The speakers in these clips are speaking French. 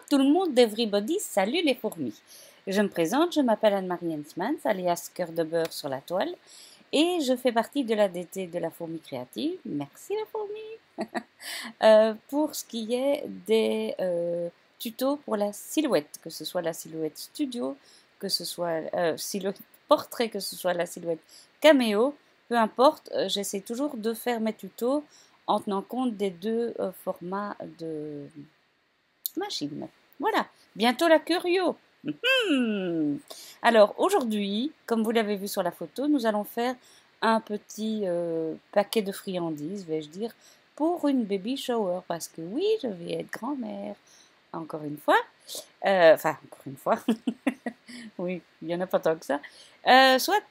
tout le monde, everybody, salut les fourmis. Je me présente, je m'appelle Anne-Marie Hensmans, alias Cœur de beurre sur la toile, et je fais partie de l'ADT de la fourmi créative. Merci la fourmi. Pour ce qui est des tutos pour la silhouette, que ce soit la silhouette studio, que ce soit silhouette portrait, que ce soit la silhouette caméo, peu importe, j'essaie toujours de faire mes tutos en tenant compte des deux formats de machine. Voilà, bientôt la Curio. Alors aujourd'hui, comme vous l'avez vu sur la photo, nous allons faire un petit paquet de friandises, vais-je dire, pour une baby shower. Parce que oui, je vais être grand-mère, encore une fois. Enfin, encore une fois. Oui, il n'y en a pas tant que ça. Soit.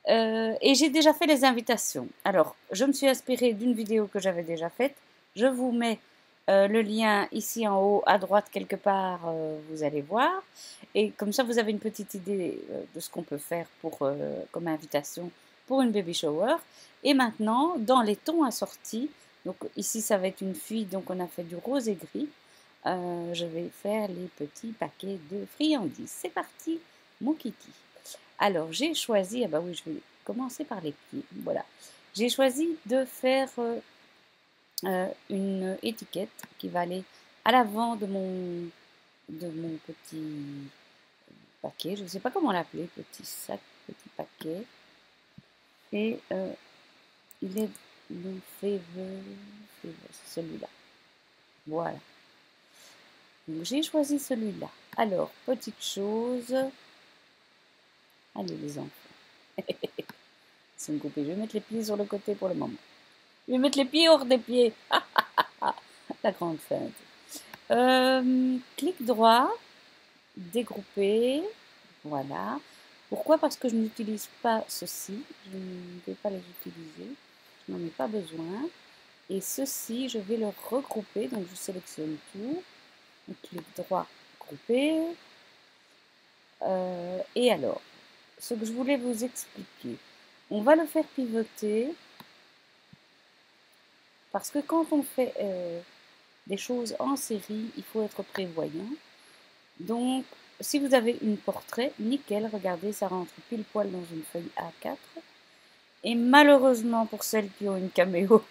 Et j'ai déjà fait les invitations. Alors, je me suis inspirée d'une vidéo que j'avais déjà faite. Je vous mets le lien ici en haut à droite quelque part, vous allez voir. Et comme ça, vous avez une petite idée de ce qu'on peut faire pour, comme invitation pour une baby shower. Et maintenant, dans les tons assortis, donc ici ça va être une fille, donc on a fait du rose et gris. Je vais faire les petits paquets de friandises. C'est parti, mon kiki. Alors, j'ai choisi, ah bah oui, je vais commencer par les pieds, voilà. J'ai choisi de faire une étiquette qui va aller à l'avant de mon petit paquet. Je ne sais pas comment l'appeler, petit sac, petit paquet. Et il est le favor, c'est celui-là. Voilà. Donc, j'ai choisi celui-là. Alors, petite chose. Allez, les enfants. Ils sont coupés. Je vais mettre les pieds sur le côté pour le moment. Je vais mettre les pieds hors des pieds. La grande feinte. Clic droit, dégrouper. Voilà. Pourquoi? Parce que je n'utilise pas ceci. Je ne vais pas les utiliser. Je n'en ai pas besoin. Et ceci, je vais le regrouper. Donc, je sélectionne tout. Clic droit, grouper. Et alors, ce que je voulais vous expliquer. On va le faire pivoter. Parce que quand on fait des choses en série, il faut être prévoyant. Donc, si vous avez une portrait, nickel, regardez, ça rentre pile poil dans une feuille A4. Et malheureusement, pour celles qui ont une caméo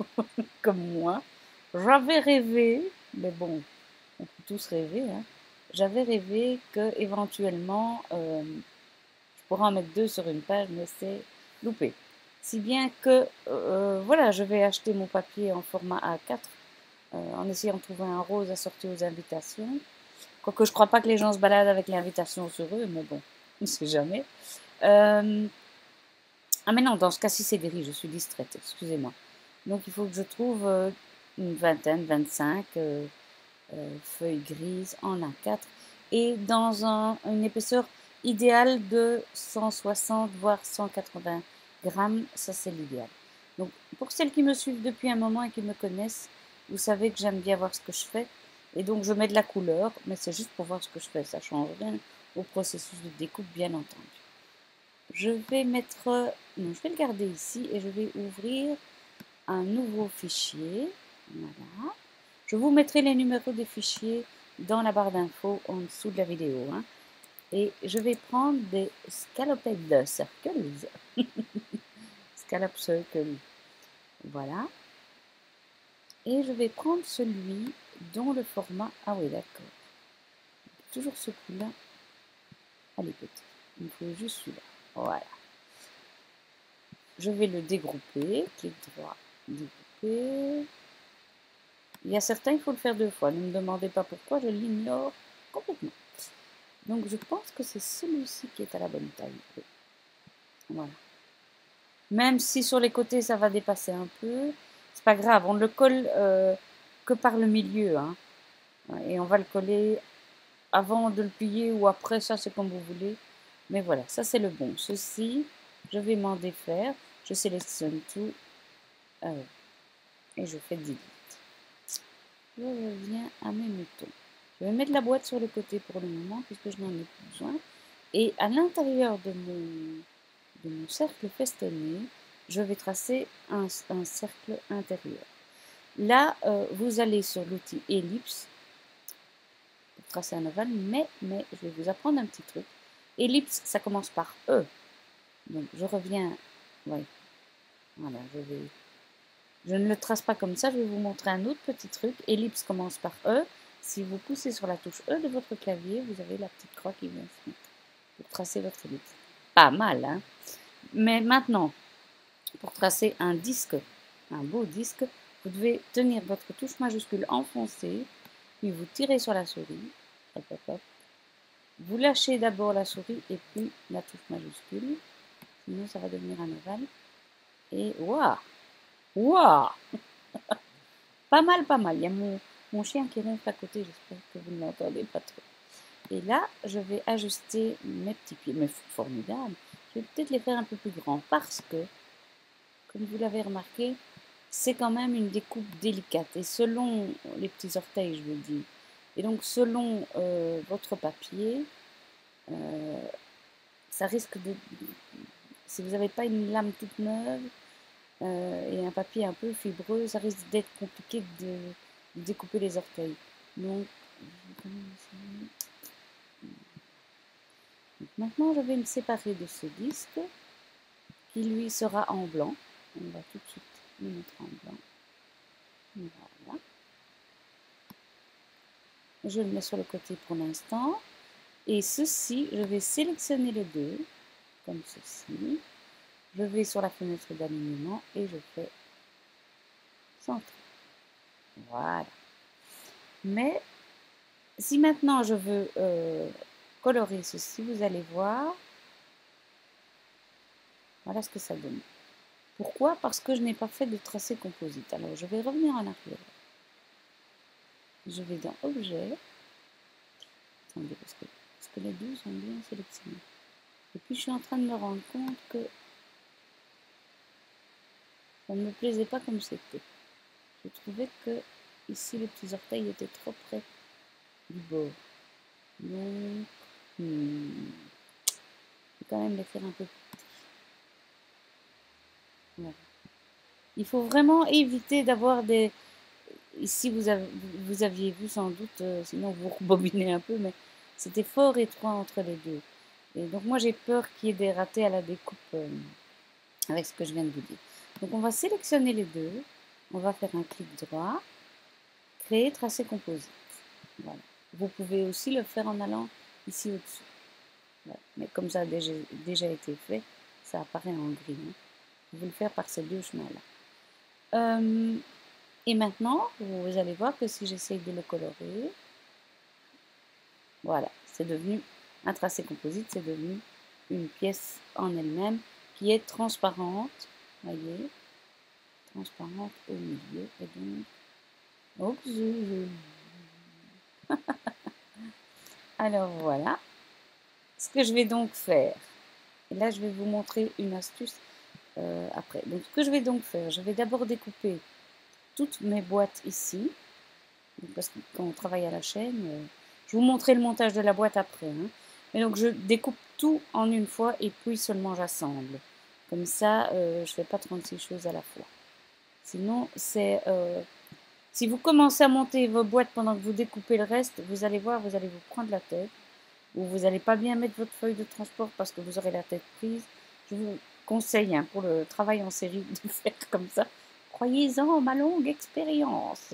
comme moi, j'avais rêvé, mais bon, on peut tous rêver, hein, j'avais rêvé que éventuellement, je pourrais en mettre 2 sur une page, mais c'est loupé. Si bien que, voilà, je vais acheter mon papier en format A4, en essayant de trouver un rose assorti aux invitations. Quoique je ne crois pas que les gens se baladent avec l'invitation sur eux, mais bon, on ne sait jamais. Ah mais non, dans ce cas-ci c'est gris, je suis distraite, excusez-moi. Donc il faut que je trouve une vingtaine, 25 feuilles grises en A4 et dans une épaisseur idéale de 160 voire 180 grammes, ça c'est l'idéal. Donc pour celles qui me suivent depuis un moment et qui me connaissent, vous savez que j'aime bien voir ce que je fais. Et donc je mets de la couleur, mais c'est juste pour voir ce que je fais, ça ne change rien au processus de découpe bien entendu. Je vais mettre, non, je vais le garder ici et je vais ouvrir un nouveau fichier. Voilà. Je vous mettrai les numéros des fichiers dans la barre d'infos en dessous de la vidéo. Hein. Et je vais prendre des scalloped circles. Scallop circle. Voilà. Et je vais prendre celui dont le format... Ah oui, d'accord. Toujours ce coup-là. Allez, petit. Il me faut juste celui-là. Voilà. Je vais le dégrouper. Clic droit, dégrouper. Il y a certains, il faut le faire 2 fois. Ne me demandez pas pourquoi, je l'ignore complètement. Donc, je pense que c'est celui-ci qui est à la bonne taille. Voilà. Même si sur les côtés, ça va dépasser un peu, c'est pas grave. On ne le colle que par le milieu. Hein. Et on va le coller avant de le plier ou après, ça c'est comme vous voulez. Mais voilà, ça c'est le bon. Ceci, je vais m'en défaire. Je sélectionne tout et je fais delete. Je reviens à mes moutons. Je vais mettre la boîte sur le côté pour le moment puisque je n'en ai plus besoin. Et à l'intérieur de mon cercle festonné, je vais tracer un cercle intérieur. Là, vous allez sur l'outil ellipse tracer un ovale, mais je vais vous apprendre un petit truc. Ellipse, ça commence par E. Donc je reviens, oui, voilà, je ne le trace pas comme ça, je vais vous montrer un autre petit truc. Ellipse commence par E. Si vous poussez sur la touche E de votre clavier, vous avez la petite croix qui vient se mettre pour tracer votre ellipse. Pas mal, hein? Mais maintenant, pour tracer un disque, un beau disque, vous devez tenir votre touche majuscule enfoncée, puis vous tirez sur la souris. Hop, hop, hop. Vous lâchez d'abord la souris et puis la touche majuscule. Sinon, ça va devenir un ovale. Et waouh! Waouh! Pas mal, pas mal. Il y a mon chien qui ronfle à côté. J'espère que vous ne l'entendez pas trop. Et là, je vais ajuster mes petits pieds. Mais formidable. Je vais peut-être les faire un peu plus grands parce que, comme vous l'avez remarqué, c'est quand même une découpe délicate. Et selon les petits orteils, je vous dis, et donc selon votre papier, ça risque de... Si vous n'avez pas une lame toute neuve et un papier un peu fibreux, ça risque d'être compliqué de découper les orteils. Donc maintenant, je vais me séparer de ce disque qui lui sera en blanc. On va tout de suite le mettre en blanc. Voilà. Je le mets sur le côté pour l'instant. Et ceci, je vais sélectionner les deux, comme ceci. Je vais sur la fenêtre d'alignement et je fais centrer. Voilà. Mais si maintenant je veux colorer ceci, vous allez voir, voilà ce que ça donne. Pourquoi? Parce que je n'ai pas fait de tracé composite. Alors je vais revenir en arrière. Je vais dans Objet. Attendez, parce que les deux sont bien sélectionnés. Et puis je suis en train de me rendre compte que ça ne me plaisait pas comme c'était. Je trouvais que ici les petits orteils étaient trop près du bord. Donc, je vais quand même les faire un peu plus petits. Voilà. Il faut vraiment éviter d'avoir des... Ici, vous aviez vu sans doute, sinon vous rebobinez un peu, mais c'était fort étroit entre les deux. Et donc moi, j'ai peur qu'il y ait des ratés à la découpe avec ce que je viens de vous dire. Donc on va sélectionner les deux. On va faire un clic droit. Créer tracé composite. Voilà. Vous pouvez aussi le faire en allant ici au-dessus. Voilà. Mais comme ça a déjà été fait, ça apparaît en gris. Hein. Vous pouvez le faire par ces deux chemins-là. Et maintenant, vous allez voir que si j'essaye de le colorer, voilà, c'est devenu un tracé composite, c'est devenu une pièce en elle-même qui est transparente, voyez, transparente au milieu, et donc, alors voilà, ce que je vais donc faire, et là je vais vous montrer une astuce après. Donc ce que je vais donc faire, je vais d'abord découper toutes mes boîtes ici, parce que quand on travaille à la chaîne, je vous montrerai le montage de la boîte après. Hein. Mais donc je découpe tout en une fois et puis seulement j'assemble. Comme ça, je ne fais pas 36 choses à la fois. Sinon, c'est... si vous commencez à monter vos boîtes pendant que vous découpez le reste, vous allez voir, vous allez vous prendre la tête. Ou vous n'allez pas bien mettre votre feuille de transport parce que vous aurez la tête prise. Je vous conseille, hein, pour le travail en série, de faire comme ça. Croyez-en, ma longue expérience.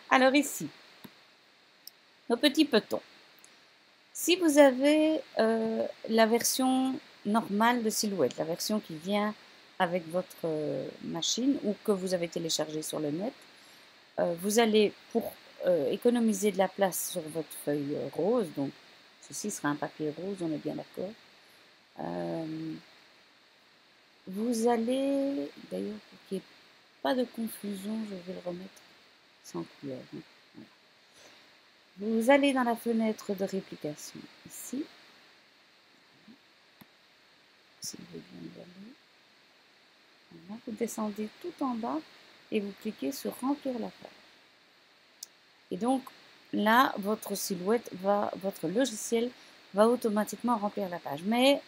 Alors ici, nos petits petons. Si vous avez la version normale de Silhouette, la version qui vient avec votre machine ou que vous avez téléchargée sur le net, vous allez, pour économiser de la place sur votre feuille rose, donc ceci sera un papier rose, on est bien d'accord, vous allez, d'ailleurs pour qu'il n'y ait pas de confusion, je vais le remettre sans couleur. Hein. Vous allez dans la fenêtre de réplication ici. Si vous voulez y aller. Voilà. Vous descendez tout en bas et vous cliquez sur remplir la page. Et donc là, votre silhouette votre logiciel va automatiquement remplir la page. Mais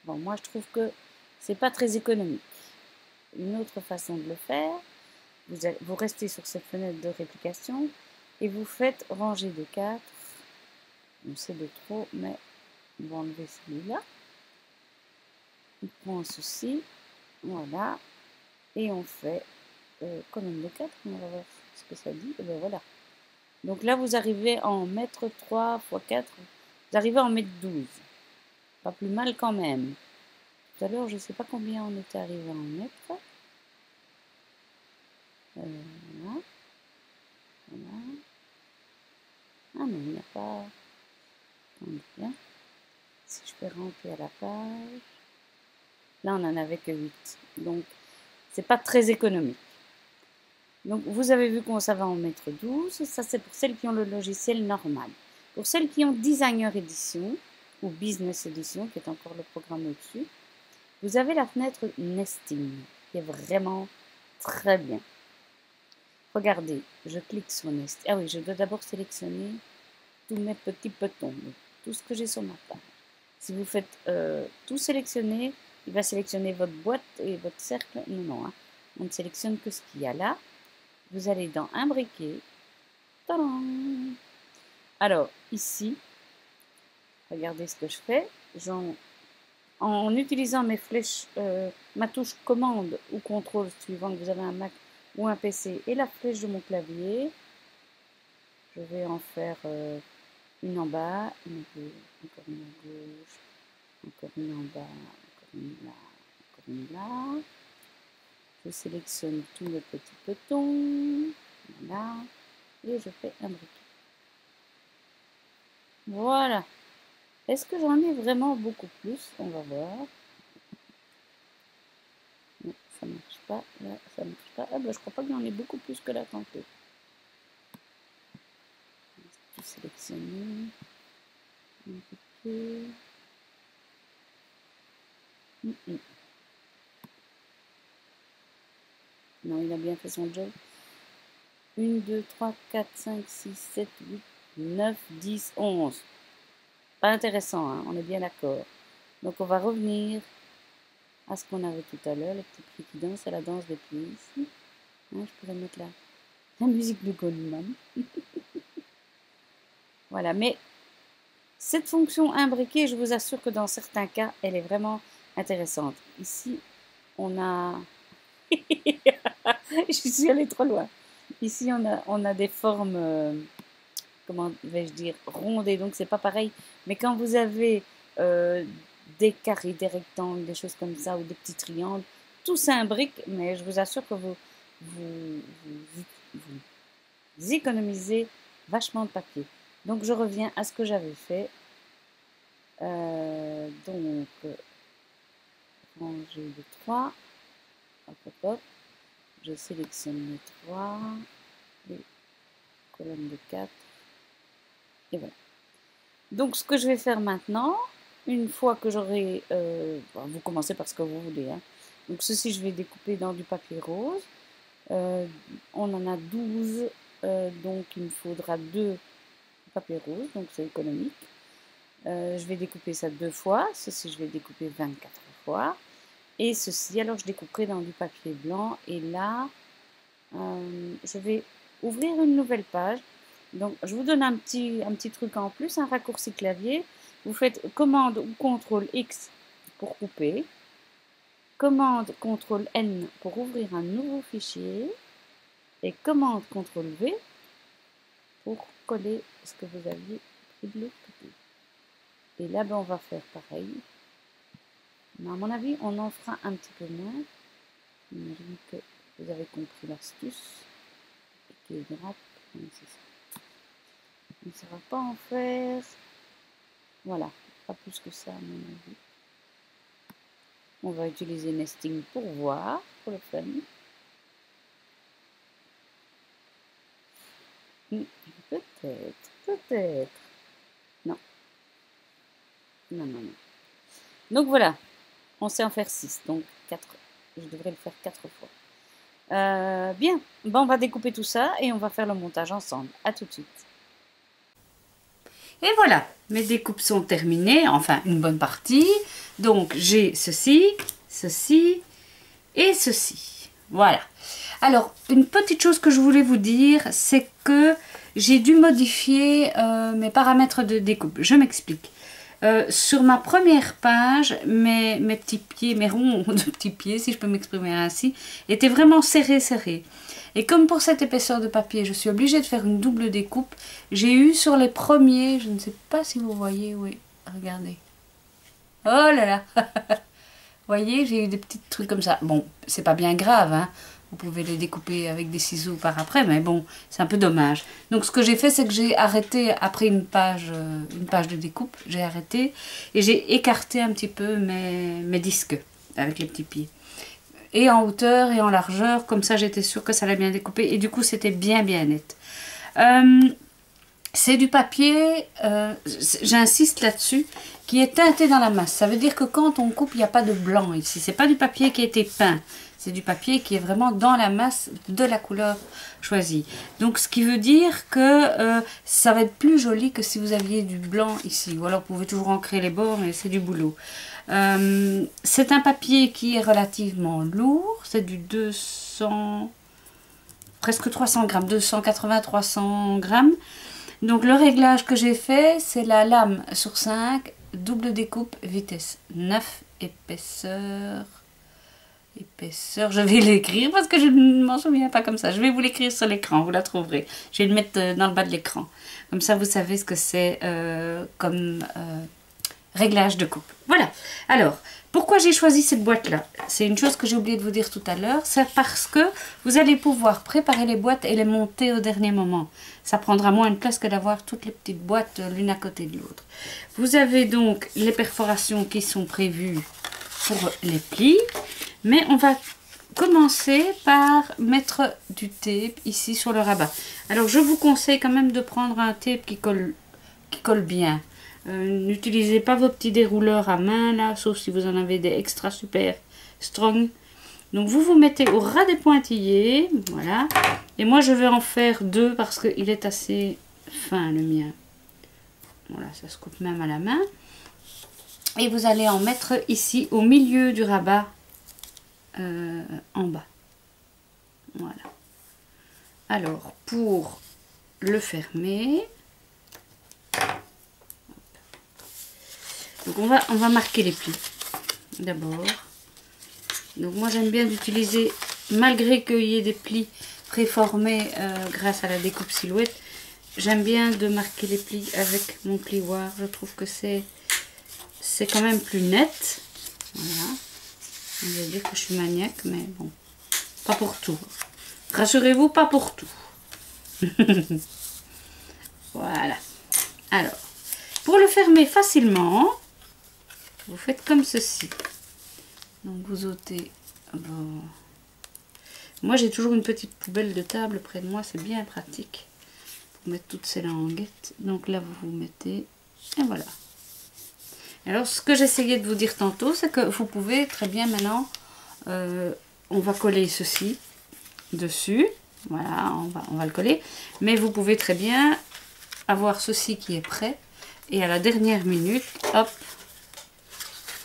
bon, moi je trouve que c'est pas très économique. Une autre façon de le faire, vous restez sur cette fenêtre de réplication et vous faites ranger de 4 c'est de trop, mais on va enlever celui-là. On prend ceci, voilà, et on fait colonne de 4, on va voir ce que ça dit, et bien voilà. Donc là, vous arrivez à en mettre 3 x 4, vous arrivez à en mettre 12. Pas plus mal quand même. Tout à l'heure, je ne sais pas combien on était arrivé à en mettre. Voilà. Voilà. Ah non, il n'y a pas... Attendez, bien. Si je peux rentrer à la page... Là, on n'en avait que 8. Donc, c'est pas très économique. Donc, vous avez vu qu'on ça va en mettre 12. Ça, c'est pour celles qui ont le logiciel normal. Pour celles qui ont Designer Edition ou Business Edition, qui est encore le programme au-dessus, vous avez la fenêtre Nesting, qui est vraiment très bien. Regardez, je clique sur Nesting. Ah oui, je dois d'abord sélectionner tous mes petits petons, tout ce que j'ai sur ma page. Si vous faites tout sélectionner, il va sélectionner votre boîte et votre cercle. Non, non, hein. On ne sélectionne que ce qu'il y a là. Vous allez dans Imbriquer. Tadam! Alors, ici, regardez ce que je fais. En utilisant mes flèches, ma touche commande ou contrôle, suivant que vous avez un Mac ou un PC, et la flèche de mon clavier, je vais en faire une en bas, une à gauche, encore une à gauche, encore une en bas, encore une là, encore une là. Je sélectionne tous les petits petons, voilà, et je fais un briquet. Voilà. Est-ce que j'en ai vraiment beaucoup plus? On va voir. Non, ça ne marche pas. Là, ça ne marche pas. Ah ben, je crois pas que j'en ai beaucoup plus que là tantôt. Tout sélectionner. Un peu. Non, il a bien fait son job. 1, 2, 3, 4, 5, 6, 7, 8, 9, 10, 11. Pas intéressant, hein, on est bien d'accord. Donc on va revenir à ce qu'on avait tout à l'heure, le petit pied qui danse, à la danse des pieds ici. Hein, je pourrais mettre la musique de Goldman. Voilà, mais cette fonction imbriquée, je vous assure que dans certains cas, elle est vraiment intéressante. Ici, on a... je suis allée trop loin. Ici, on a des formes, comment vais-je dire, rondes, et donc c'est pas pareil. Mais quand vous avez des carrés, des rectangles, des choses comme ça, ou des petits triangles, tout s'imbrique, mais je vous assure que vous économisez vachement de papier. Donc je reviens à ce que j'avais fait. Donc, ranger de 3. Hop, hop, hop. Je sélectionne les 3. Et colonne de 4. Et voilà. Donc ce que je vais faire maintenant, une fois que j'aurai... vous commencez par ce que vous voulez. Hein. Donc ceci, je vais découper dans du papier rose. On en a 12. Donc il me faudra 2 papier rose. Donc c'est économique. Je vais découper ça 2 fois. Ceci, je vais découper 24 fois. Et ceci, alors je découperai dans du papier blanc. Et là, je vais ouvrir une nouvelle page. Donc, je vous donne un petit truc en plus, un raccourci clavier. Vous faites commande ou contrôle X pour couper. Commande contrôle N pour ouvrir un nouveau fichier. Et commande contrôle V pour coller ce que vous aviez pris de l'autre côté. Et là, ben, on va faire pareil. Mais à mon avis, on en fera un petit peu moins. J'imagine que vous avez compris l'astuce. Qui est droite, c'est ça. On ne saura pas en faire. Voilà, pas plus que ça à mon avis. On va utiliser Nesting pour voir, pour le fun. Peut-être. Non. Non. Donc voilà, on sait en faire 6, donc 4. Je devrais le faire 4 fois. Bien, bon, on va découper tout ça et on va faire le montage ensemble. À tout de suite. Et voilà, mes découpes sont terminées, enfin une bonne partie. Donc j'ai ceci, ceci et ceci. Voilà. Alors, une petite chose que je voulais vous dire, c'est que j'ai dû modifier mes paramètres de découpe. Je m'explique. Sur ma première page, mes petits pieds, mes ronds de petits pieds, si je peux m'exprimer ainsi, étaient vraiment serrés. Et comme pour cette épaisseur de papier, je suis obligée de faire une double découpe, j'ai eu sur les premiers, je ne sais pas si vous voyez, oui, regardez. Oh là là. Vous voyez, j'ai eu des petits trucs comme ça. Bon, c'est pas bien grave, hein. Vous pouvez les découper avec des ciseaux par après, mais bon, c'est un peu dommage. Donc ce que j'ai fait, c'est que j'ai arrêté, après une page de découpe, j'ai arrêté et j'ai écarté un petit peu mes disques avec les petits pieds. Et en hauteur et en largeur, comme ça j'étais sûre que ça allait bien découper et du coup c'était bien net. C'est du papier, j'insiste là-dessus, qui est teinté dans la masse. Ça veut dire que quand on coupe, il n'y a pas de blanc ici. C'est pas du papier qui a été peint. C'est du papier qui est vraiment dans la masse de la couleur choisie. Donc ce qui veut dire que ça va être plus joli que si vous aviez du blanc ici. Ou alors vous pouvez toujours ancrer les bords, mais c'est du boulot. C'est un papier qui est relativement lourd. C'est du 200, presque 300 grammes, 280-300 grammes. Donc le réglage que j'ai fait, c'est la lame sur 5, double découpe, vitesse 9, épaisseur, je vais l'écrire parce que je ne m'en souviens pas comme ça. Je vais vous l'écrire sur l'écran, vous la trouverez. Je vais le mettre dans le bas de l'écran. Comme ça, vous savez ce que c'est comme réglage de coupe. Voilà. Alors, pourquoi j'ai choisi cette boîte-là? C'est une chose que j'ai oublié de vous dire tout à l'heure. C'est parce que vous allez pouvoir préparer les boîtes et les monter au dernier moment. Ça prendra moins de place que d'avoir toutes les petites boîtes l'une à côté de l'autre. Vous avez donc les perforations qui sont prévues pour les plis. Mais on va commencer par mettre du tape ici sur le rabat. Alors je vous conseille quand même de prendre un tape qui colle bien. N'utilisez pas vos petits dérouleurs à main là, sauf si vous en avez des extra super strong. Donc vous mettez au ras des pointillés, voilà. Et moi je vais en faire 2 parce qu'il est assez fin le mien. Voilà, ça se coupe même à la main. Et vous allez en mettre ici au milieu du rabat, en bas. Voilà. Alors pour le fermer, donc on va marquer les plis d'abord. Donc moi j'aime bien d'utiliser, malgré qu'il y ait des plis préformés grâce à la découpe silhouette, j'aime bien de marquer les plis avec mon plioir. Je trouve que c'est quand même plus net. Voilà. On va dire que je suis maniaque, mais bon, pas pour tout. Rassurez-vous, pas pour tout. Voilà. Alors, pour le fermer facilement, vous faites comme ceci. Donc vous ôtez. Bon. Moi j'ai toujours une petite poubelle de table près de moi, c'est bien pratique pour mettre toutes ces languettes. Donc là vous mettez et voilà. Alors ce que j'essayais de vous dire tantôt, c'est que vous pouvez très bien maintenant, on va coller ceci dessus, voilà, on va le coller, mais vous pouvez très bien avoir ceci qui est prêt et à la dernière minute, hop,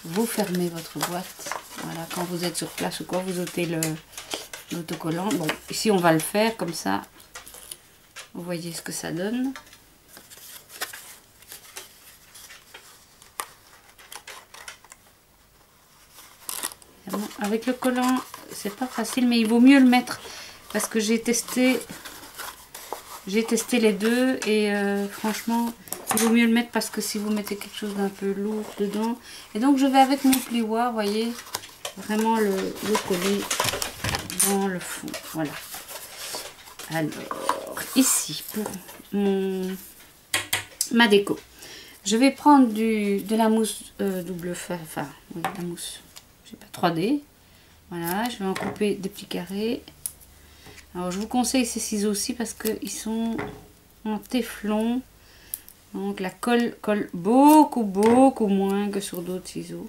vous fermez votre boîte. Voilà, quand vous êtes sur place ou quoi, vous ôtez l'autocollant. Bon, ici on va le faire comme ça. Vous voyez ce que ça donne. Avec le collant, c'est pas facile, mais il vaut mieux le mettre parce que j'ai testé les deux et franchement, il vaut mieux le mettre parce que si vous mettez quelque chose d'un peu lourd dedans. Et donc je vais avec mon plioir, vous voyez, vraiment le coller dans le fond. Voilà. Alors, ici, pour ma déco, je vais prendre de la mousse double face, enfin, oui, la mousse, je sais pas, 3D. Voilà, je vais en couper des petits carrés. Alors, je vous conseille ces ciseaux-ci parce qu'ils sont en téflon. Donc, la colle colle beaucoup moins que sur d'autres ciseaux.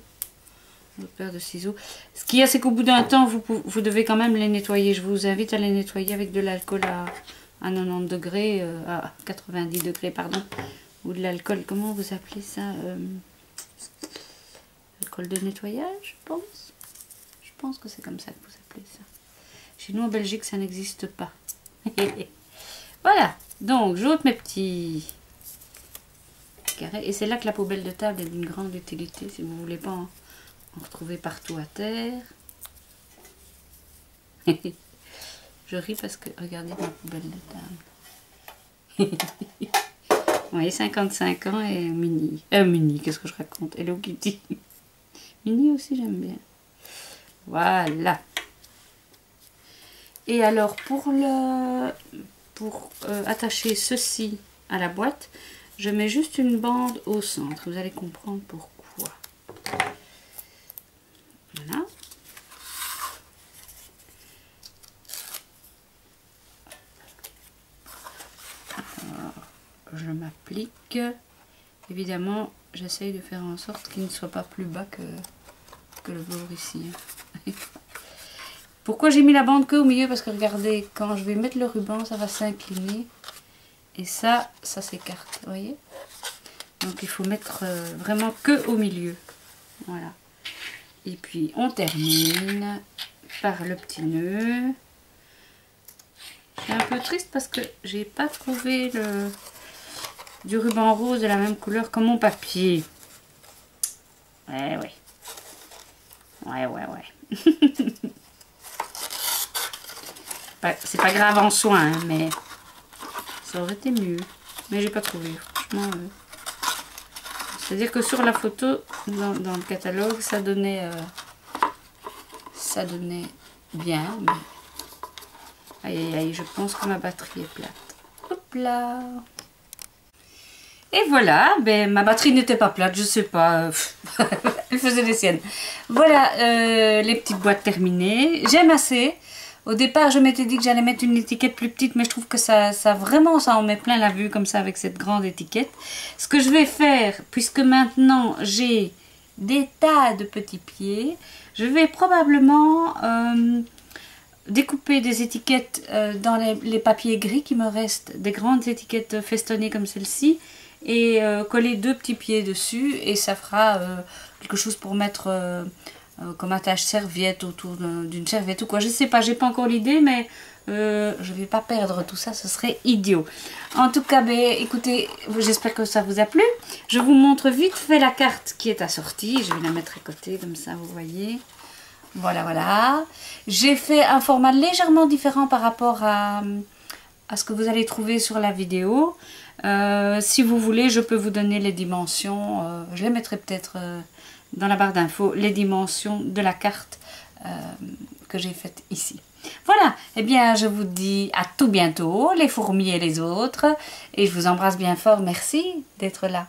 D'autres paires de ciseaux. Ce qu'il y a, c'est qu'au bout d'un temps, vous devez quand même les nettoyer. Je vous invite à les nettoyer avec de l'alcool à 90 degrés, à 90 degrés, pardon. Ou de l'alcool, comment vous appelez ça? Alcool de nettoyage, je pense. Je pense que c'est comme ça que vous appelez ça. Chez nous, en Belgique, ça n'existe pas. Voilà. Donc, j'ôte mes petits carrés. Et c'est là que la poubelle de table est d'une grande utilité, si vous ne voulez pas en retrouver partout à terre. Je ris parce que, regardez ma poubelle de table. Oui, 55 ans et Mini. Mini, qu'est-ce que je raconte? Hello Kitty. Mini aussi, j'aime bien. Voilà. Et alors, pour attacher ceci à la boîte, je mets juste une bande au centre. Vous allez comprendre pourquoi. Voilà. Je m'applique. Évidemment, j'essaye de faire en sorte qu'il ne soit pas plus bas que le bord ici. Pourquoi j'ai mis la bande que au milieu? Parce que regardez, quand je vais mettre le ruban, ça va s'incliner. Et ça s'écarte, vous voyez? Donc il faut mettre vraiment que au milieu. Voilà. Et puis on termine par le petit nœud. Je suis un peu triste parce que j'ai pas trouvé du ruban rose de la même couleur que mon papier. Ouais. C'est pas grave en soi, hein, mais ça aurait été mieux. Mais j'ai pas trouvé, franchement. C'est-à-dire que sur la photo, dans le catalogue, ça donnait bien. Mais... Aïe, je pense que ma batterie est plate. Hop là. Et voilà, ben, ma batterie n'était pas plate, je sais pas. Elle faisait des siennes. Voilà, les petites boîtes terminées. J'aime assez. Au départ, je m'étais dit que j'allais mettre une étiquette plus petite, mais je trouve que ça en met plein la vue comme ça avec cette grande étiquette. Ce que je vais faire, puisque maintenant j'ai des tas de petits pieds, je vais probablement découper des étiquettes dans les papiers gris qui me restent, des grandes étiquettes festonnées comme celle-ci, et coller 2 petits pieds dessus, et ça fera quelque chose pour mettre... comme attache serviette autour d'une serviette ou quoi, je sais pas, j'ai pas encore l'idée, mais je vais pas perdre tout ça, ce serait idiot. En tout cas, ben, écoutez, j'espère que ça vous a plu. Je vous montre vite fait la carte qui est assortie, je vais la mettre à côté comme ça, vous voyez. Voilà. J'ai fait un format légèrement différent par rapport à ce que vous allez trouver sur la vidéo. Si vous voulez, je peux vous donner les dimensions, je les mettrai peut-être... dans la barre d'infos, les dimensions de la carte que j'ai faite ici. Voilà, eh bien je vous dis à tout bientôt, les fourmis et les autres, et je vous embrasse bien fort, merci d'être là.